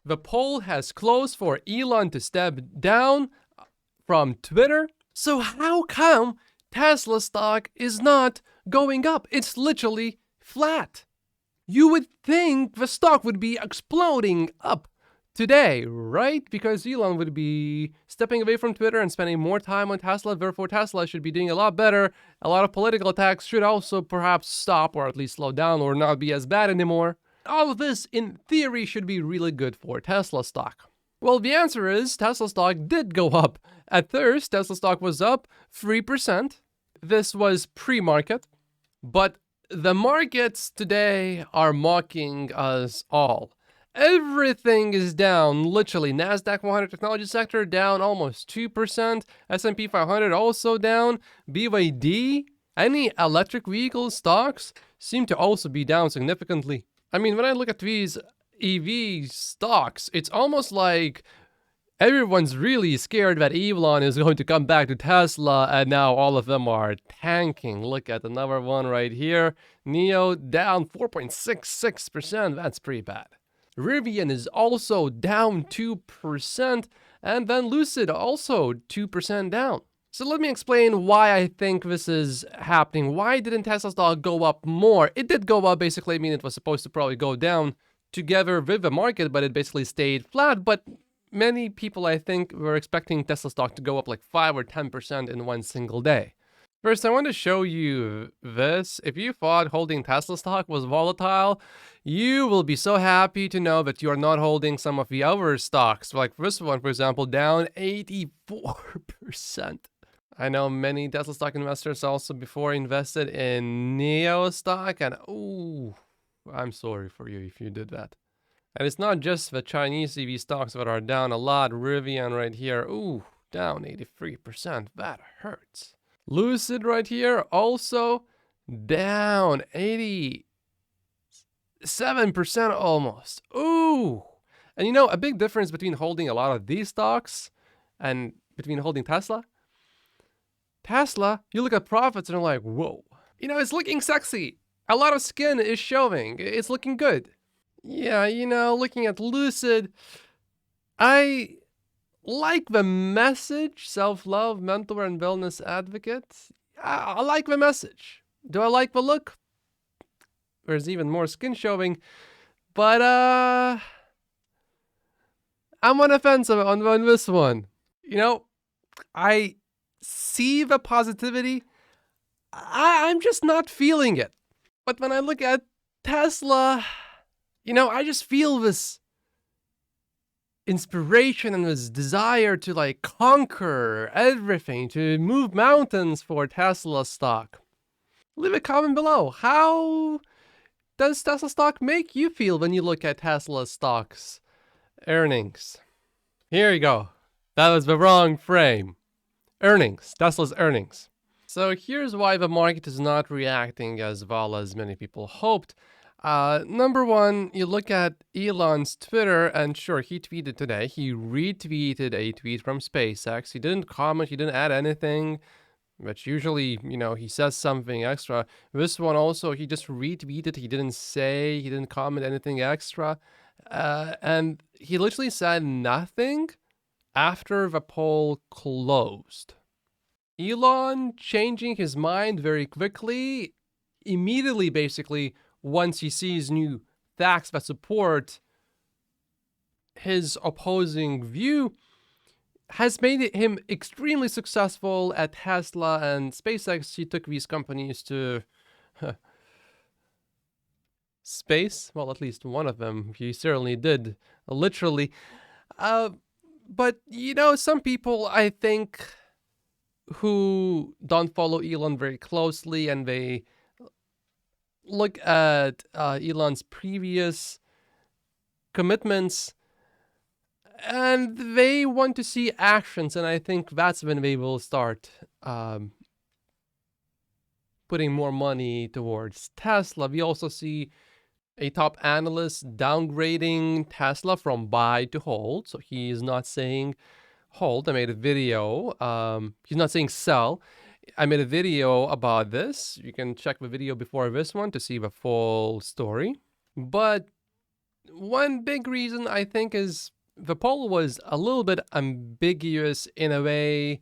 The poll has closed for Elon to step down from Twitter. So how come Tesla stock is not going up? It's literally flat. You would think the stock would be exploding up today, right? Because Elon would be stepping away from Twitter and spending more time on Tesla. Therefore, Tesla should be doing a lot better. A lot of political attacks should also perhaps stop or at least slow down or not be as bad anymore. All of this, in theory, should be really good for Tesla stock. Well, the answer is Tesla stock did go up. At first, Tesla stock was up 3%. This was pre-market. But the markets today are mocking us all. Everything is down, literally. NASDAQ 100 technology sector down almost 2%. S&P 500 also down. BYD, any electric vehicle stocks seem to also be down significantly. I mean, when I look at these EV stocks, it's almost like everyone's really scared that Elon is going to come back to Tesla, and now all of them are tanking. Look at another one right here. NIO down 4.66%. That's pretty bad. Rivian is also down 2%, and then Lucid also 2% down. So let me explain why I think this is happening. Why didn't Tesla stock go up more? It did go up, basically. I mean, it was supposed to probably go down together with the market, but it basically stayed flat. But many people, I think, were expecting Tesla stock to go up like 5 or 10% in one single day. First, I want to show you this. If you thought holding Tesla stock was volatile, you will be so happy to know that you are not holding some of the other stocks. Like this one, for example, down 84%. I know many Tesla stock investors also before invested in NIO stock, and ooh, I'm sorry for you if you did that. And it's not just the Chinese EV stocks that are down a lot. Rivian right here, ooh, down 83%. That hurts. Lucid right here also down 87% almost. Ooh. And you know, a big difference between holding a lot of these stocks and between holding Tesla. Tesla, you look at profits and you're like, whoa. You know, it's looking sexy. A lot of skin is showing. It's looking good. Yeah, you know, looking at Lucid, I like the message, self-love, mentor, and wellness advocate. I like the message. Do I like the look? There's even more skin showing. But, I'm on the fence on this one. You know, I see the positivity. I'm just not feeling it. But when I look at Tesla, you know, I just feel this inspiration and this desire to like conquer everything, to move mountains for Tesla stock. Leave a comment below. How does Tesla stock make you feel when you look at Tesla stock's earnings? Here you go. That was the wrong frame. Earnings, Tesla's earnings. So here's why the market is not reacting as well as many people hoped. Number one, you look at Elon's Twitter, and sure, he tweeted today. He retweeted a tweet from SpaceX. He didn't comment, he didn't add anything, which usually, you know, he says something extra. This one also, he just retweeted. He didn't comment anything extra. And he literally said nothing after the poll closed. Elon changing his mind very quickly, immediately basically, once he sees new facts that support his opposing view, has made him extremely successful at Tesla and SpaceX. He took these companies to space. Well, at least one of them he certainly did, literally. But, you know, some people, I think, who don't follow Elon very closely and they look at Elon's previous commitments and they want to see actions, and I think that's when they will start putting more money towards Tesla. We also see a top analyst downgrading Tesla from buy to hold. So he is not saying hold. I made a video. He's not saying sell. I made a video about this. You can check the video before this one to see the full story. But One big reason I think is the poll was a little bit ambiguous in a way.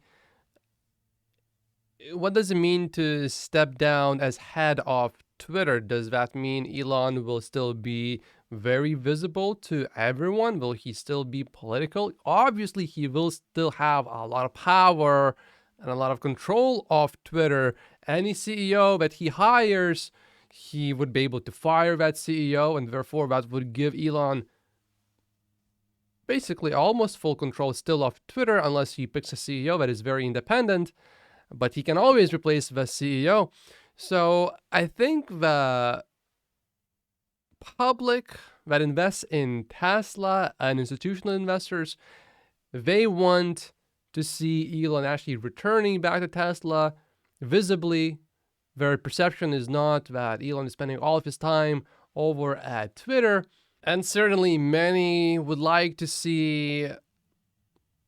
What does it mean to step down as head of Twitter? Does that mean Elon will still be very visible to everyone? Will he still be political? Obviously, he will still have a lot of power and a lot of control of Twitter. Any CEO that he hires, he would be able to fire that CEO, and therefore that would give Elon basically almost full control still of Twitter, unless he picks a CEO that is very independent, but he can always replace the CEO. So I think the public that invests in Tesla and institutional investors, they want to see Elon actually returning back to Tesla visibly. Their perception is not that Elon is spending all of his time over at Twitter. And certainly many would like to see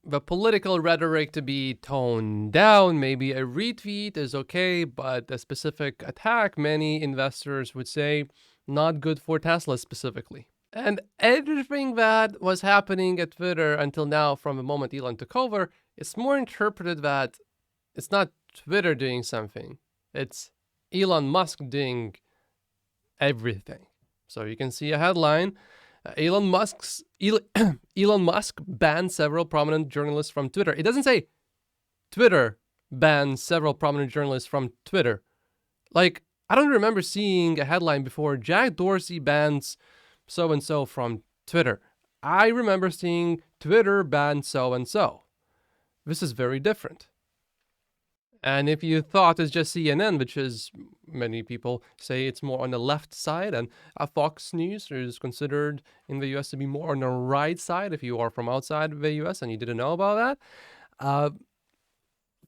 the political rhetoric to be toned down. Maybe a retweet is okay, but a specific attack, many investors would say, not good for Tesla specifically. And everything that was happening at Twitter until now, from the moment Elon took over, it's more interpreted that it's not Twitter doing something, it's Elon Musk doing everything. So you can see a headline. Elon Musk banned several prominent journalists from Twitter. It doesn't say Twitter banned several prominent journalists from Twitter. Like, I don't remember seeing a headline before, Jack Dorsey bans so-and-so from Twitter. I remember seeing Twitter ban so-and-so. This is very different. And if you thought it's just CNN, which is many people say it's more on the left side, and Fox News is considered in the US to be more on the right side if you are from outside the US and you didn't know about that.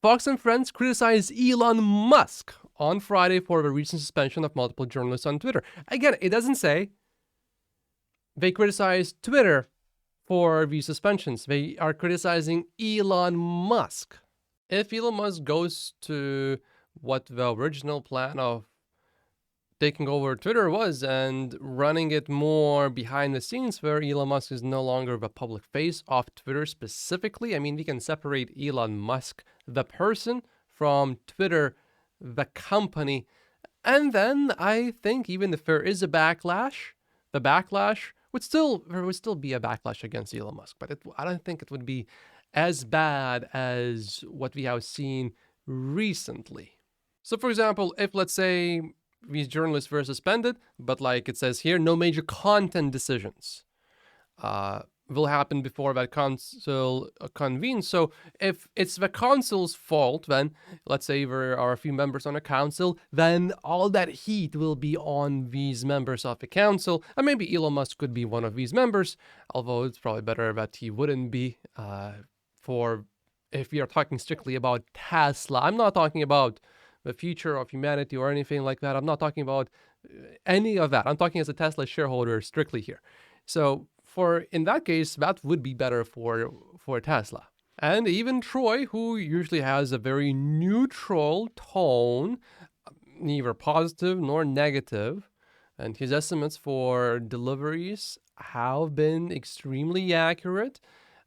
Fox and Friends criticized Elon Musk on Friday for the recent suspension of multiple journalists on Twitter. Again, it doesn't say they criticized Twitter for these suspensions. They are criticizing Elon Musk. If Elon Musk goes to what the original plan of taking over Twitter was and running it more behind the scenes, where Elon Musk is no longer the public face of Twitter specifically, I mean, we can separate Elon Musk, the person, from Twitter, the company. And then I think even if there is a backlash, the backlash there would still be a backlash against Elon Musk, but I don't think it would be as bad as what we have seen recently. So for example, if let's say these journalists were suspended, but like it says here, no major content decisions will happen before that council convenes. So if it's the council's fault, then let's say there are a few members on a council, then all that heat will be on these members of the council. And maybe Elon Musk could be one of these members, although it's probably better that he wouldn't be, for if we are talking strictly about Tesla. I'm not talking about the future of humanity or anything like that. I'm not talking about any of that. I'm talking as a Tesla shareholder strictly here. So in that case, that would be better for Tesla. And even Troy, who usually has a very neutral tone, neither positive nor negative, and his estimates for deliveries have been extremely accurate.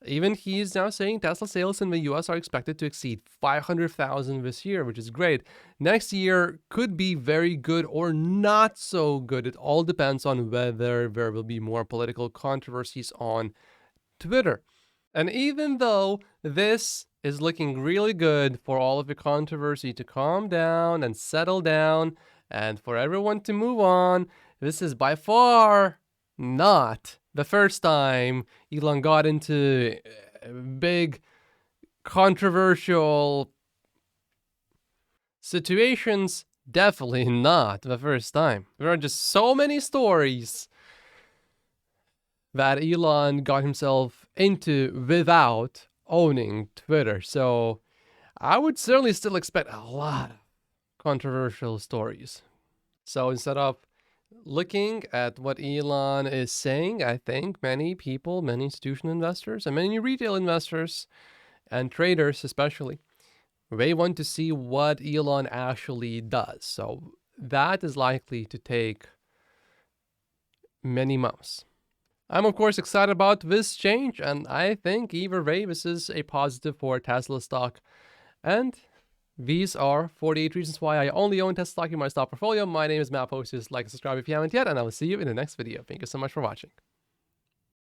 Even he's now saying Tesla sales in the US are expected to exceed 500,000 this year, which is great. Next year could be very good or not so good. It all depends on whether there will be more political controversies on Twitter. And even though this is looking really good for all of the controversy to calm down and settle down and for everyone to move on, this is by far not the first time Elon got into big controversial situations. Definitely not the first time. There are just so many stories that Elon got himself into without owning Twitter. So I would certainly still expect a lot of controversial stories. So instead of looking at what Elon is saying, I think many people, many institutional investors, and many retail investors and traders especially, they want to see what Elon actually does. So that is likely to take many months. I'm of course excited about this change, and I think either way this is a positive for Tesla stock. And these are 48 reasons why I only own Tesla stock in my stock portfolio. My name is Matt Posters. Like and subscribe if you haven't yet, and I will see you in the next video. Thank you so much for watching.